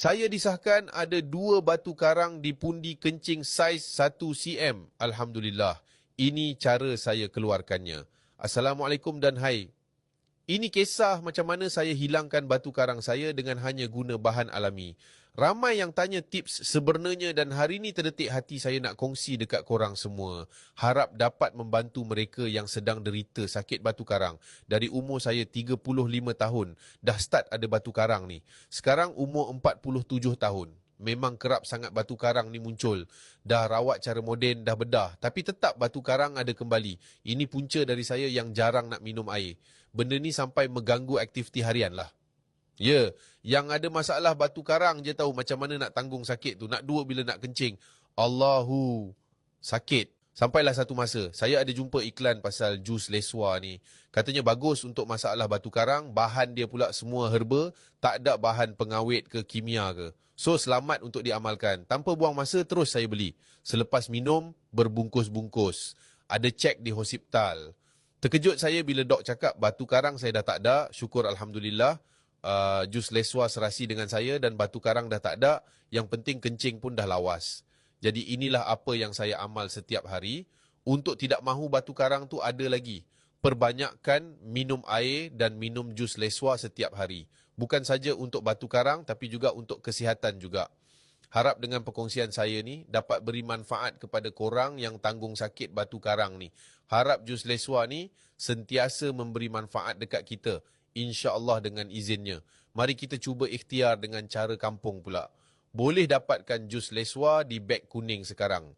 Saya disahkan ada 2 batu karang di pundi kencing saiz 1 cm. Alhamdulillah. Ini cara saya keluarkannya. Assalamualaikum dan hai. Ini kisah macam mana saya hilangkan batu karang saya dengan hanya guna bahan alami. Ramai yang tanya tips sebenarnya dan hari ini terdetik hati saya nak kongsi dekat korang semua. Harap dapat membantu mereka yang sedang derita sakit batu karang. Dari umur saya 35 tahun, dah start ada batu karang ni. Sekarang umur 47 tahun. Memang kerap sangat batu karang ni muncul. Dah rawat cara moden, dah bedah. Tapi tetap batu karang ada kembali. Ini punca dari saya yang jarang nak minum air. Benda ni sampai mengganggu aktiviti harian lah. Ya, yang ada masalah batu karang je tahu macam mana nak tanggung sakit tu. Nak dua bila nak kencing. Allahu, sakit. Sampailah satu masa, saya ada jumpa iklan pasal jus leswa ni. Katanya bagus untuk masalah batu karang, bahan dia pula semua herba, tak ada bahan pengawet ke kimia ke. So, selamat untuk diamalkan. Tanpa buang masa, terus saya beli. Selepas minum, berbungkus-bungkus. Ada cek di hospital. Terkejut saya bila dok cakap batu karang saya dah tak ada. Syukur Alhamdulillah. Jus leswa serasi dengan saya dan batu karang dah tak ada. Yang penting kencing pun dah lawas. Jadi inilah apa yang saya amal setiap hari. Untuk tidak mahu batu karang tu ada lagi. Perbanyakkan minum air dan minum jus leswa setiap hari. Bukan saja untuk batu karang tapi juga untuk kesihatan juga. Harap dengan perkongsian saya ni dapat beri manfaat kepada korang yang tanggung sakit batu karang ni. Harap jus leswa ni sentiasa memberi manfaat dekat kita. InsyaAllah dengan izinnya. Mari kita cuba ikhtiar dengan cara kampung pula. Boleh dapatkan jus leswa di beg kuning sekarang.